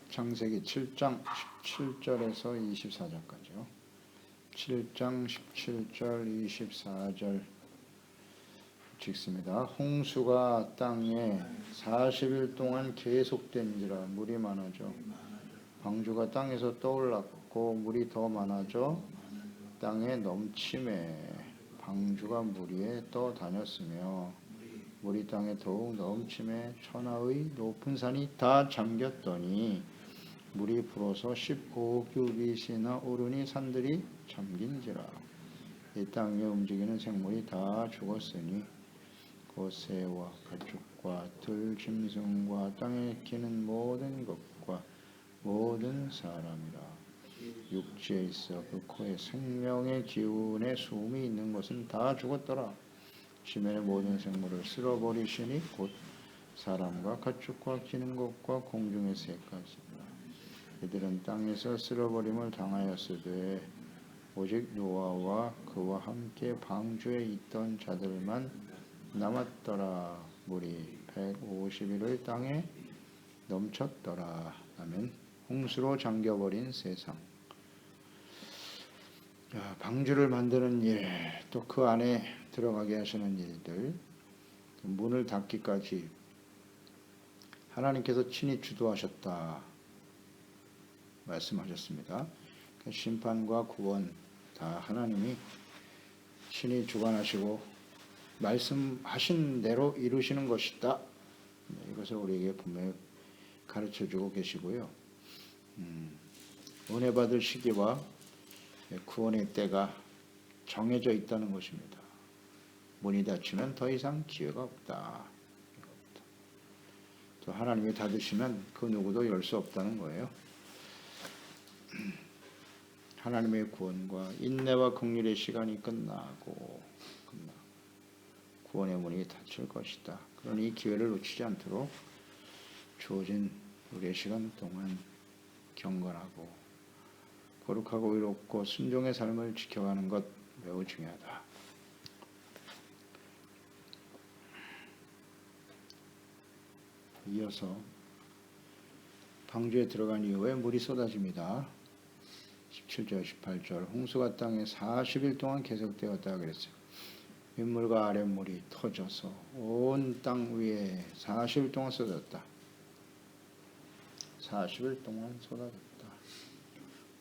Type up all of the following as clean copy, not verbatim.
창세기 7장 17절에서 24절까지요. 7장 17절 24절 읽습니다. 홍수가 땅에 40일 동안 계속된지라 물이 많아져 방주가 땅에서 떠올랐고 물이 더 많아져 땅에 넘침에 방주가 물 위에 떠다녔으며 물이 땅에 더욱 넘침에 천하의 높은 산이 다 잠겼더니 물이 불어서 15규빗이나 오르니 산들이 잠긴지라. 이 땅에 움직이는 생물이 다 죽었으니 곧 새와 가축과 들 짐승과 땅에 기는 모든 것과 모든 사람이라. 육지에 있어 그 코에 생명의 기운에 숨이 있는 것은 다 죽었더라. 지면의 모든 생물을 쓸어버리시니 곧 사람과 가축과 기는 것과 공중의 새까지라. 이들은 땅에서 쓸어버림을 당하였으되 오직 노아와 그와 함께 방주에 있던 자들만 남았더라. 물이 150일을 땅에 넘쳤더라. 아멘. 홍수로 잠겨버린 세상. 방주를 만드는 일, 또 그 안에 들어가게 하시는 일들, 문을 닫기까지 하나님께서 친히 주도하셨다 말씀하셨습니다. 심판과 구원 다 하나님이 친히 주관하시고 말씀하신 대로 이루시는 것이다. 이것을 우리에게 분명히 가르쳐주고 계시고요. 은혜 받을 시기와 구원의 때가 정해져 있다는 것입니다. 문이 닫히면 더 이상 기회가 없다. 또 하나님이 닫으시면 그 누구도 열 수 없다는 거예요. 하나님의 구원과 인내와 긍휼의 시간이 끝나고 구원의 문이 닫힐 것이다. 그러니 이 기회를 놓치지 않도록 주어진 우리의 시간 동안 경건하고 거룩하고 의롭고 순종의 삶을 지켜가는 것 매우 중요하다. 이어서 방주에 들어간 이후에 물이 쏟아집니다. 17절 18절 홍수가 땅에 40일 동안 계속되었다 그랬어요. 윗물과 아랫물이 터져서 온 땅 위에 40일 동안 쏟았다. 40일 동안 쏟아졌다.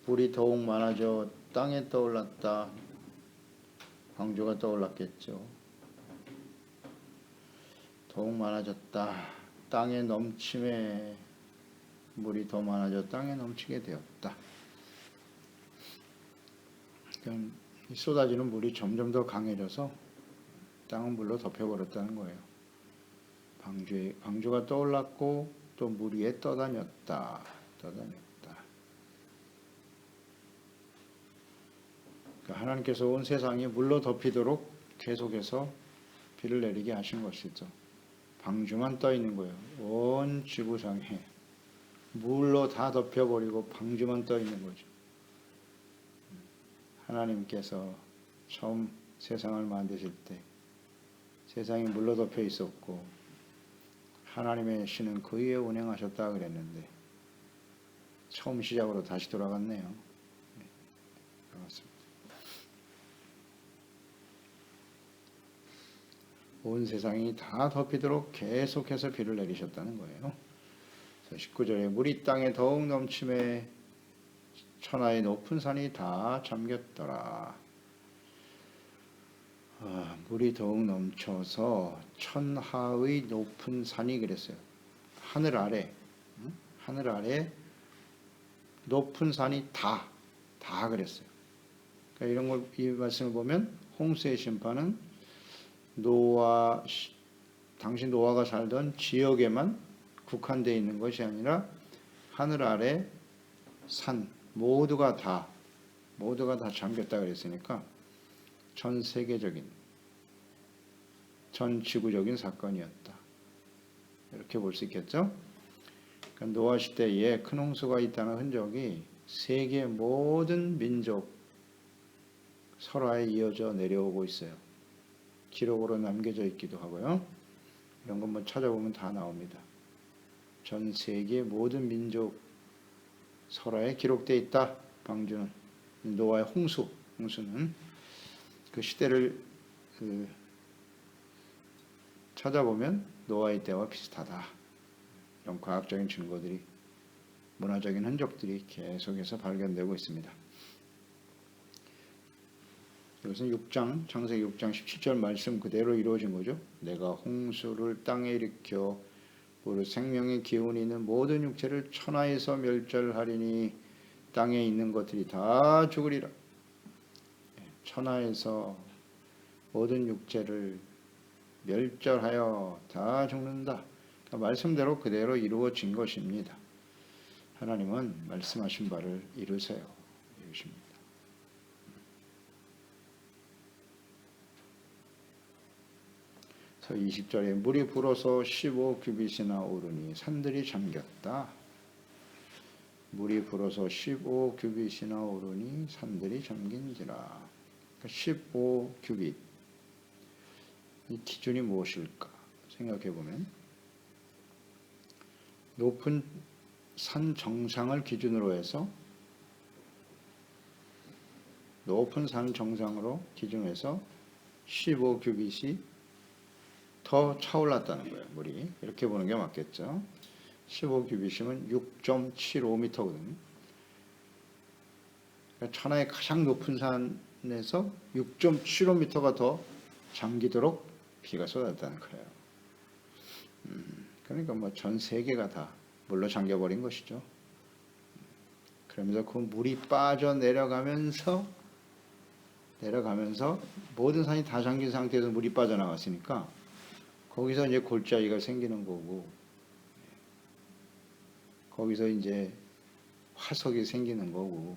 물이 더욱 많아져 땅에 떠올랐다. 방주가 떠올랐겠죠. 더욱 많아졌다. 땅에 넘침에 물이 더 많아져 땅에 넘치게 되었다. 그러니까 쏟아지는 물이 점점 더 강해져서 땅은 물로 덮여버렸다는 거예요. 방주가 떠올랐고 또 물 위에 떠다녔다. 그러니까 하나님께서 온 세상이 물로 덮이도록 계속해서 비를 내리게 하신 것이죠. 방주만 떠 있는 거예요. 온 지구상에 물로 다 덮여버리고 방주만 떠 있는 거죠. 하나님께서 처음 세상을 만드실 때 세상이 물로 덮여 있었고 하나님의 신은 그 위에 운행하셨다 그랬는데 처음 시작으로 다시 돌아갔네요. 그렇습니다. 온 세상이 다 덮이도록 계속해서 비를 내리셨다는 거예요. 19절에 물이 땅에 더욱 넘침에 천하의 높은 산이 다 잠겼더라. 물이 더욱 넘쳐서 천하의 높은 산이 그랬어요. 하늘 아래 높은 산이 다 그랬어요. 그러니까 이런 걸, 이 말씀을 보면 홍수의 심판은 당시 노아가 살던 지역에만 국한되어 있는 것이 아니라 하늘 아래 산 모두가 다 잠겼다 그랬으니까 전 세계적인 전 지구적인 사건이었다. 이렇게 볼 수 있겠죠? 그러니까 노아 시대에 큰 홍수가 있다는 흔적이 세계 모든 민족 설화에 이어져 내려오고 있어요. 기록으로 남겨져 있기도 하고요. 이런 건 뭐 찾아보면 다 나옵니다. 전 세계 모든 민족 설화에 기록되어 있다. 방주는 노아의 홍수는 그 시대를 찾아보면 노아의 때와 비슷하다. 이런 과학적인 증거들이, 문화적인 흔적들이 계속해서 발견되고 있습니다. 이것은 6장, 창세기 6장 17절 말씀 그대로 이루어진 거죠. 내가 홍수를 땅에 일으켜 우리 생명의 기운이 있는 모든 육체를 천하에서 멸절하리니 땅에 있는 것들이 다 죽으리라. 천하에서 모든 육체를 멸절하여 다 죽는다. 그러니까 말씀대로 그대로 이루어진 것입니다. 하나님은 말씀하신 바를 이루세요. 이루십니다. 그래서 20절에 물이 불어서 15규빗이나 오르니 산들이 잠겼다. 물이 불어서 15규빗이나 오르니 산들이 잠긴지라. 그러니까 15규빗. 이 기준이 무엇일까 생각해 보면 높은 산 정상을 기준으로 해서 기준해서 15규빗이 더 차올랐다는 거예요. 물이 이렇게 보는 게 맞겠죠. 15규빗이면 6.75m거든요. 그러니까 천하의 가장 높은 산에서 6.75m가 더 잠기도록 비가 쏟았다는 거예요. 그러니까 뭐 전 세계가 다 물로 잠겨버린 것이죠. 그러면서 그 물이 빠져 내려가면서 모든 산이 다 잠긴 상태에서 물이 빠져나갔으니까 거기서 이제 골짜기가 생기는 거고, 거기서 이제 화석이 생기는 거고,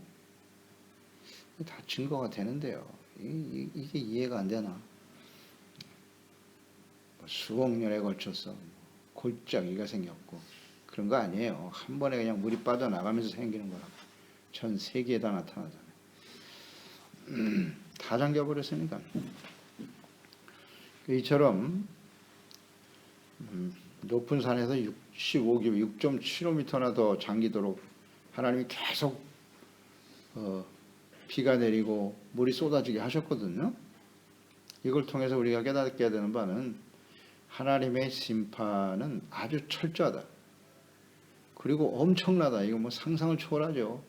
다 증거가 되는데요. 이게 이해가 안 되나? 수억 년에 걸쳐서 골짜기가 생겼고 그런 거 아니에요. 한 번에 그냥 물이 빠져나가면서 생기는 거라고. 전 세계에 다 나타나잖아요. 다 잠겨버렸으니까. 이처럼 높은 산에서 65km, 6.75m나 더 잠기도록 하나님이 계속 비가 내리고 물이 쏟아지게 하셨거든요. 이걸 통해서 우리가 깨닫게 되는 바는 하나님의 심판은 아주 철저하다. 그리고 엄청나다. 이거 뭐 상상을 초월하죠.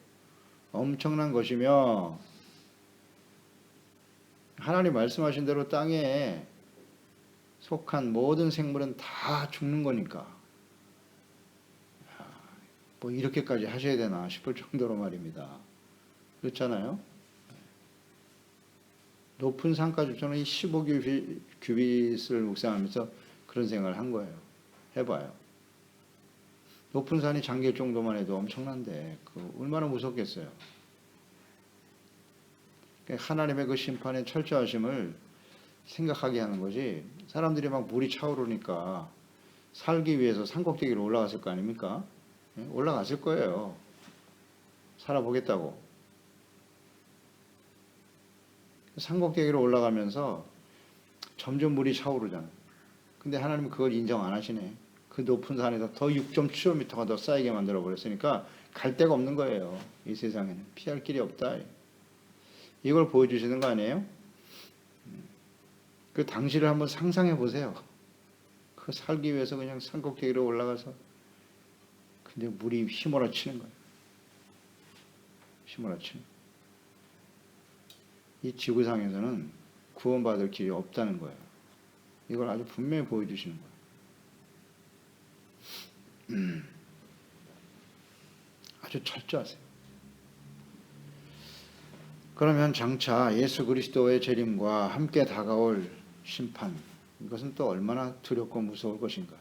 엄청난 것이며 하나님 말씀하신 대로 땅에 속한 모든 생물은 다 죽는 거니까 뭐 이렇게까지 하셔야 되나 싶을 정도로 말입니다. 그렇잖아요. 높은 산까지 저는 이 15규빗을 묵상하면서 그런 생각을 한 거예요. 해봐요. 높은 산이 잠길 정도만 해도 엄청난데 얼마나 무섭겠어요. 하나님의 그 심판의 철저하심을 생각하게 하는 거지. 사람들이 막 물이 차오르니까 살기 위해서 산꼭대기로 올라갔을 거 아닙니까? 올라갔을 거예요. 살아보겠다고. 산꼭대기로 올라가면서 점점 물이 차오르잖아요. 근데 하나님은 그걸 인정 안 하시네. 그 높은 산에서 더 6.75m가 더 쌓이게 만들어 버렸으니까 갈 데가 없는 거예요. 이 세상에는 피할 길이 없다. 이걸 보여주시는 거 아니에요? 그 당시를 한번 상상해 보세요. 그 살기 위해서 그냥 산꼭대기로 올라가서 근데 물이 휘몰아치는 거예요. 휘몰아치는. 이 지구상에서는 구원받을 길이 없다는 거예요. 이걸 아주 분명히 보여주시는 거예요. 아주 철저하세요. 그러면 장차 예수 그리스도의 재림과 함께 다가올 심판, 이것은 또 얼마나 두렵고 무서울 것인가.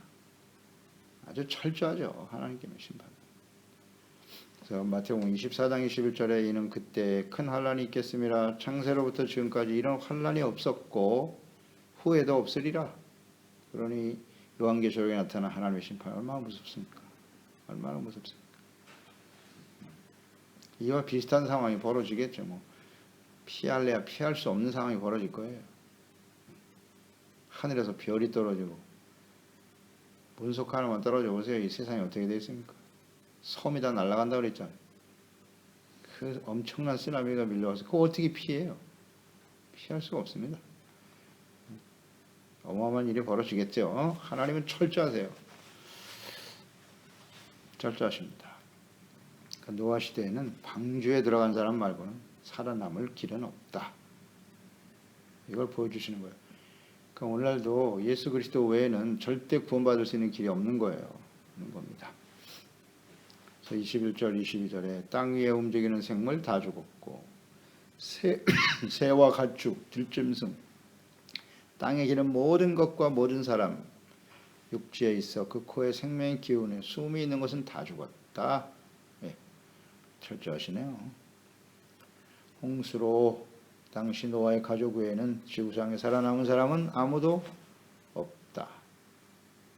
아주 철저하죠. 하나님께의 심판. 그래서 마태복음 24장 21절에 이는 그때 큰 환란이 있겠음이라. 창세로부터 지금까지 이런 환란이 없었고 후에도 없으리라. 그러니 요한계시록에 나타난 하나님의 심판 얼마나 무섭습니까? 얼마나 무섭습니까? 이와 비슷한 상황이 벌어지겠죠. 뭐 피할래야 피할 수 없는 상황이 벌어질 거예요. 하늘에서 별이 떨어지고 문석 하나만 떨어져 보세요. 이 세상이 어떻게 되겠습니까? 섬이 다 날아간다고 그랬잖아요. 그 엄청난 쓰나미가 밀려와서 그거 어떻게 피해요? 피할 수가 없습니다. 어마어마한 일이 벌어지겠죠. 하나님은 철저하세요. 철저하십니다. 그러니까 노아 시대에는 방주에 들어간 사람 말고는 살아남을 길은 없다. 이걸 보여주시는 거예요. 그러니까 오늘날도 예수 그리스도 외에는 절대 구원받을 수 있는 길이 없는 거예요. 없는 겁니다. 그래서 21절, 22절에 땅 위에 움직이는 생물 다 죽었고 새와 가축, 들짐승, 땅에 기는 모든 것과 모든 사람, 육지에 있어 그 코에 생명의 기운에 숨이 있는 것은 다 죽었다. 예, 철저하시네요. 홍수로 당시 노아의 가족 외에는 지구상에 살아남은 사람은 아무도 없다.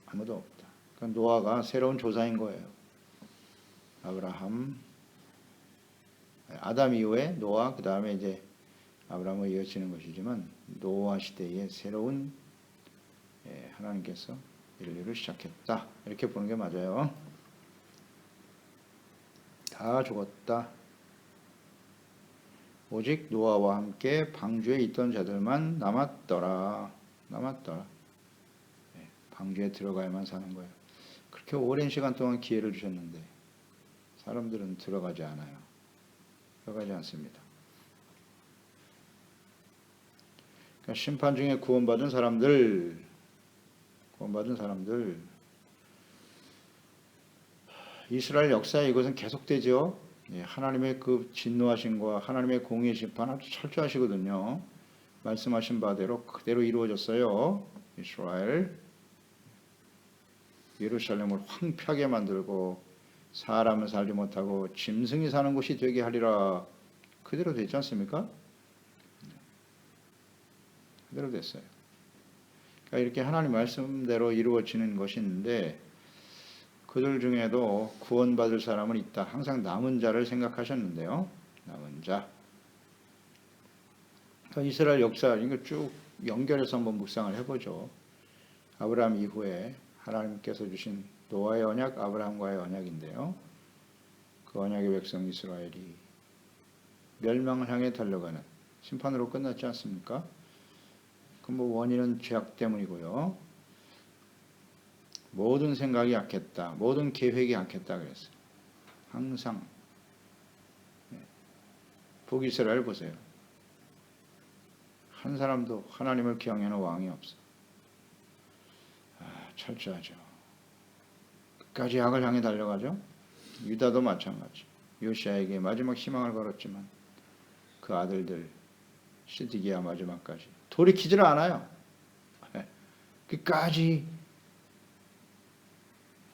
아무도 없다. 그러니까 노아가 새로운 조상인 거예요. 아브라함, 아담 이후에 노아, 그 다음에 이제 아브라함을 이어지는 것이지만 노아 시대에 새로운 하나님께서 인류를 시작했다. 이렇게 보는 게 맞아요. 다 죽었다. 오직 노아와 함께 방주에 있던 자들만 남았더라. 방주에 들어가야만 사는 거예요. 그렇게 오랜 시간 동안 기회를 주셨는데 사람들은 들어가지 않아요. 들어가지 않습니다. 그러니까 심판 중에 구원받은 사람들 이스라엘 역사에 이것은 계속되죠. 하나님의 그 진노하심과 하나님의 공의 심판 아주 철저하시거든요. 말씀하신 바대로 그대로 이루어졌어요. 이스라엘 예루살렘을 황폐하게 만들고 사람은 살지 못하고 짐승이 사는 곳이 되게 하리라. 그대로 되지 않습니까? 그대로 됐어요. 그러니까 이렇게 하나님 말씀대로 이루어지는 것이 있는데 그들 중에도 구원받을 사람은 있다. 항상 남은 자를 생각하셨는데요. 남은 자. 그러니까 이스라엘 역사 이거 쭉 연결해서 한번 묵상을 해보죠. 아브라함 이후에 하나님께서 주신 노아의 언약, 아브라함과의 언약인데요. 그 언약의 백성 이스라엘이 멸망을 향해 달려가는 심판으로 끝났지 않습니까? 그 원인은 죄악 때문이고요. 모든 생각이 약했다. 모든 계획이 약했다 그랬어요. 항상 북이스라엘 보세요. 한 사람도 하나님을 기억하는 왕이 없어. 철저하죠. 끝까지 악을 향해 달려가죠. 유다도 마찬가지. 요시아에게 마지막 희망을 걸었지만 그 아들들 시드기야 마지막까지 돌이키질 않아요. 끝까지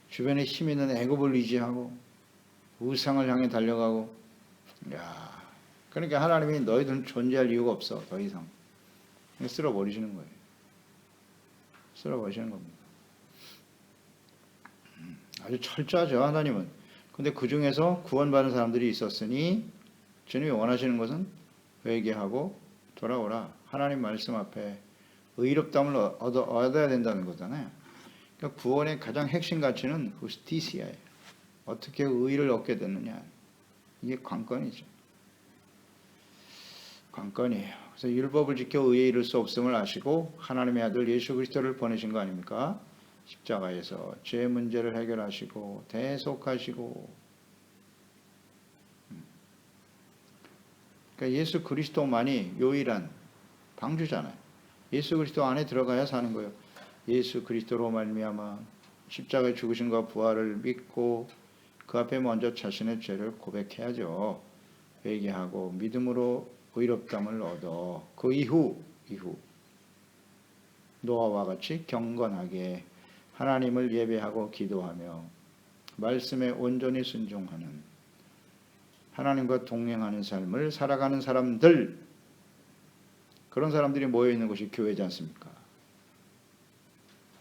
주변에 힘 있는 애굽을 의지하고 우상을 향해 달려가고, 그러니까 하나님이 너희들은 존재할 이유가 없어. 더 이상 쓸어버리시는 거예요. 쓸어버리시는 겁니다. 아주 철저하죠, 하나님은. 근데 그 중에서 구원받은 사람들이 있었으니 주님이 원하시는 것은 회개하고 돌아오라. 하나님 말씀 앞에 의롭다함을 얻어야 된다는 거잖아요. 그러니까 구원의 가장 핵심 가치는 후스티시아예요. 어떻게 의를 얻게 되느냐. 이게 관건이죠. 관건이에요. 그래서 율법을 지켜 의에 이를 수 없음을 아시고 하나님의 아들 예수 그리스도를 보내신 거 아닙니까? 십자가에서 죄 문제를 해결하시고 대속하시고. 그러니까 예수 그리스도만이 유일한 방주잖아요. 예수 그리스도 안에 들어가야 사는 거예요. 예수 그리스도로 말미암아 십자가의 죽으심과 부활을 믿고 그 앞에 먼저 자신의 죄를 고백해야죠. 회개하고 믿음으로 의롭다함을 얻어 그 이후 노아와 같이 경건하게 하나님을 예배하고 기도하며 말씀에 온전히 순종하는 하나님과 동행하는 삶을 살아가는 사람들, 그런 사람들이 모여있는 곳이 교회지 않습니까?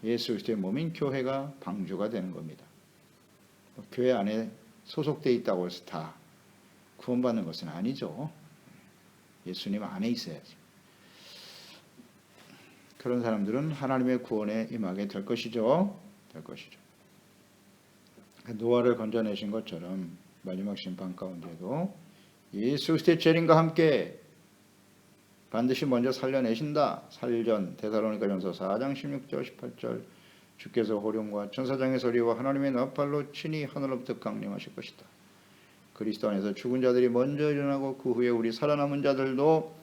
예수 그리스도의 몸인 교회가 방주가 되는 겁니다. 교회 안에 소속되어 있다고 해서 다 구원받는 것은 아니죠. 예수님 안에 있어야지. 그런 사람들은 하나님의 구원에 임하게 될 것이죠. 될 것이죠. 노아를 건져내신 것처럼 마지막 심판 가운데도 예수 그리스도의 재림과 함께 반드시 먼저 살려내신다. 살전 데살로니가전서 4장 16절 18절 주께서 호령과 천사장의 소리와 하나님의 나팔로 친히 하늘로부터 강림하실 것이다. 그리스도 안에서 죽은 자들이 먼저 일어나고 그 후에 우리 살아남은 자들도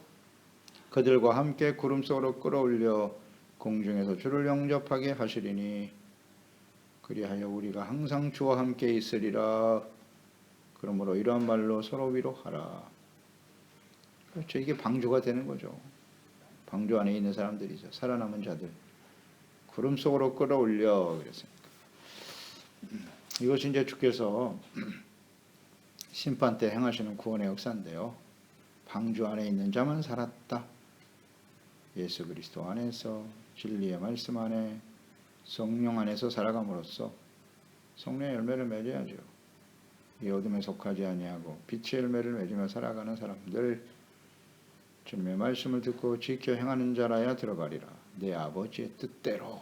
그들과 함께 구름 속으로 끌어올려 공중에서 주를 영접하게 하시리니 그리하여 우리가 항상 주와 함께 있으리라. 그러므로 이러한 말로 서로 위로하라. 그렇죠. 이게 방주가 되는 거죠. 방주 안에 있는 사람들이죠. 살아남은 자들. 구름 속으로 끌어올려 그랬습니다. 이것이 이제 주께서 심판 때 행하시는 구원의 역사인데요. 방주 안에 있는 자만 살았다. 예수 그리스도 안에서 진리의 말씀 안에 성령 안에서 살아감으로써 성령의 열매를 맺어야죠. 이 어둠에 속하지 아니하고 빛의 열매를 맺으며 살아가는 사람들, 주님의 말씀을 듣고 지켜 행하는 자라야 들어가리라. 내 아버지의 뜻대로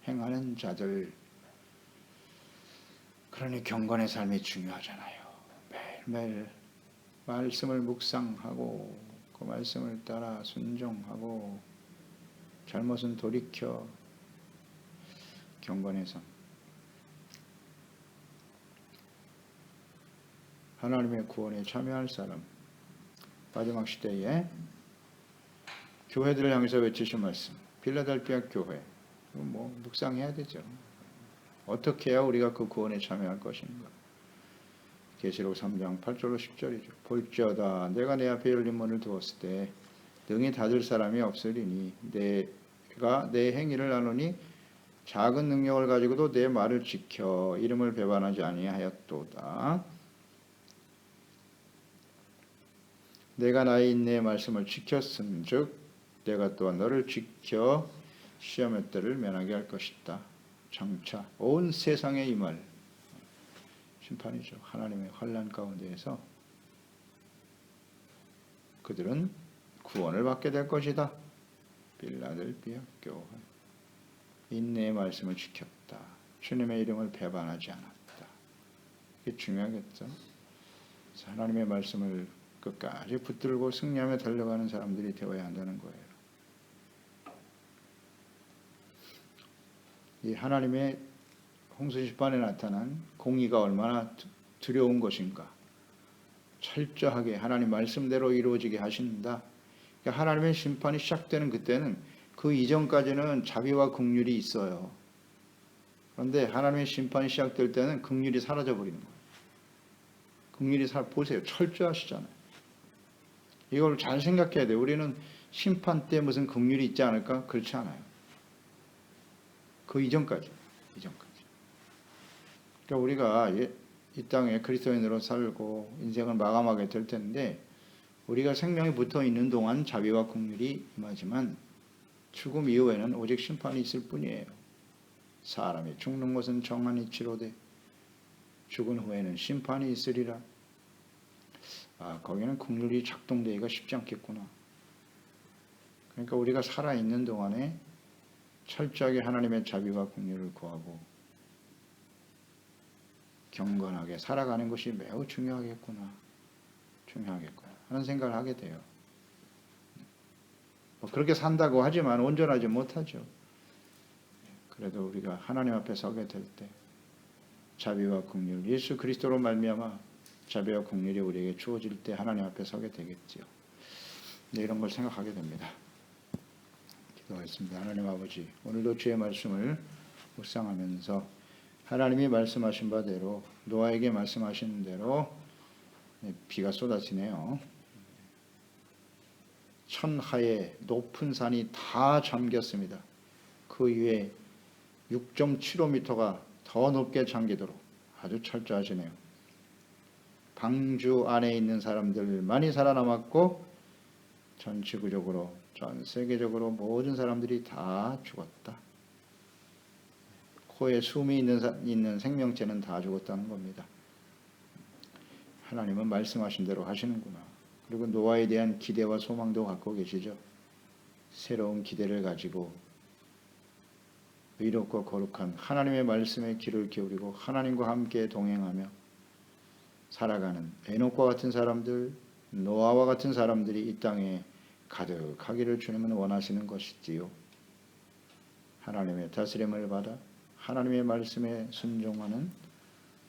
행하는 자들. 그러니 경건의 삶이 중요하잖아요. 매일매일 말씀을 묵상하고 그 말씀을 따라 순종하고 잘못은 돌이켜 경건의 삶. 하나님의 구원에 참여할 사람. 마지막 시대에 교회들을 향해서 외치신 말씀. 필라델피아 교회. 뭐 묵상해야 되죠. 어떻게 해야 우리가 그 구원에 참여할 것인가. 계시록 3장 8절로 10절이죠. 볼지어다 내가 내 앞에 열린 문을 두었을 때 능히 닫을 사람이 없으리니 내가 내 행위를 아노니 작은 능력을 가지고도 내 말을 지켜 이름을 배반하지 아니하였도다. 내가 나의 인내의 말씀을 지켰은즉 내가 또한 너를 지켜 시험의 때를 면하게 할 것이다. 장차 온 세상에 임할 심판이죠. 하나님의 환난 가운데에서 그들은 구원을 받게 될 것이다. 필라델피아 교회. 인내의 말씀을 지켰다. 주님의 이름을 배반하지 않았다. 이게 중요하겠죠. 하나님의 말씀을 끝까지 붙들고 승리하며 달려가는 사람들이 되어야 한다는 거예요. 이 하나님의 홍수심판에 나타난 공의가 얼마나 두려운 것인가. 철저하게 하나님 말씀대로 이루어지게 하신다. 그러니까 하나님의 심판이 시작되는 그때는 그 이전까지는 자비와 긍휼이 있어요. 그런데 하나님의 심판이 시작될 때는 긍휼이 사라져 버리는 거예요. 긍휼이 보세요. 철저하시잖아요. 이걸 잘 생각해야 돼요. 우리는 심판 때 무슨 긍휼이 있지 않을까? 그렇지 않아요. 그 이전까지. 그러니까 우리가 이 땅에 그리스도인으로 살고 인생을 마감하게 될 텐데 우리가 생명이 붙어 있는 동안 자비와 긍휼이 임하지만 죽음 이후에는 오직 심판이 있을 뿐이에요. 사람이 죽는 것은 정한 이치로되 죽은 후에는 심판이 있으리라. 거기는 긍휼이 작동되기가 쉽지 않겠구나. 그러니까 우리가 살아있는 동안에 철저하게 하나님의 자비와 긍휼을 구하고 경건하게 살아가는 것이 매우 중요하겠구나 하는 생각을 하게 돼요. 그렇게 산다고 하지만 온전하지 못하죠. 그래도 우리가 하나님 앞에 서게 될 때 자비와 긍휼, 예수 그리스도로 말미암아 자비와 긍휼이 우리에게 주어질 때 하나님 앞에 서게 되겠지요. 이런 걸 생각하게 됩니다. 기도하겠습니다. 하나님 아버지, 오늘도 주의 말씀을 묵상하면서 하나님이 말씀하신 바대로 노아에게 말씀하신 대로 비가 쏟아지네요. 천하의 높은 산이 다 잠겼습니다. 그 위에 6.75m가 더 높게 잠기도록 아주 철저하시네요. 방주 안에 있는 사람들만이 살아남았고 전 지구적으로 전 세계적으로 모든 사람들이 다 죽었다. 코에 숨이 있는 생명체는 다 죽었다는 겁니다. 하나님은 말씀하신 대로 하시는구나. 그리고 노아에 대한 기대와 소망도 갖고 계시죠. 새로운 기대를 가지고 의롭고 거룩한 하나님의 말씀에 귀를 기울이고 하나님과 함께 동행하며 살아가는 에녹과 같은 사람들, 노아와 같은 사람들이 이 땅에 가득하기를 주님은 원하시는 것이지요. 하나님의 다스림을 받아 하나님의 말씀에 순종하는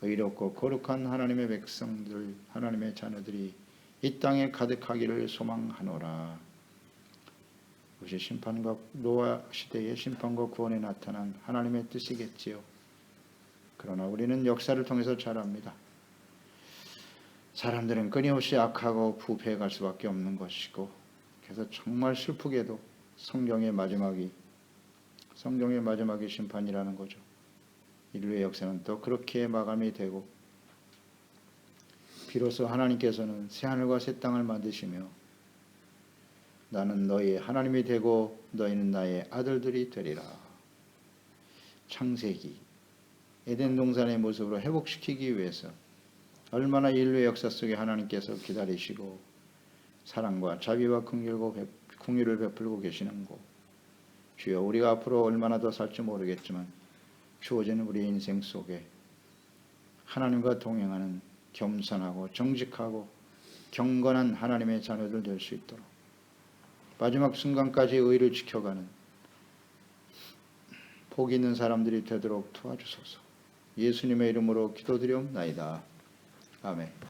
의롭고 거룩한 하나님의 백성들, 하나님의 자녀들이 이 땅에 가득하기를 소망하노라. 이것이 심판과 노아 시대의 심판과 구원에 나타난 하나님의 뜻이겠지요. 그러나 우리는 역사를 통해서 잘 압니다. 사람들은 끊임없이 악하고 부패해 갈 수밖에 없는 것이고, 그래서 정말 슬프게도 성경의 마지막이 심판이라는 거죠. 인류의 역사는 또 그렇게 마감이 되고, 비로소 하나님께서는 새하늘과 새 땅을 만드시며 나는 너희의 하나님이 되고 너희는 나의 아들들이 되리라. 창세기 에덴 동산의 모습으로 회복시키기 위해서 얼마나 인류의 역사 속에 하나님께서 기다리시고 사랑과 자비와 긍휼을 베풀고 계시는고, 주여 우리가 앞으로 얼마나 더 살지 모르겠지만 주어지는 우리 인생 속에 하나님과 동행하는 겸손하고 정직하고 경건한 하나님의 자녀들 될 수 있도록 마지막 순간까지 의를 지켜가는 복 있는 사람들이 되도록 도와주소서. 예수님의 이름으로 기도드리옵나이다. 아멘.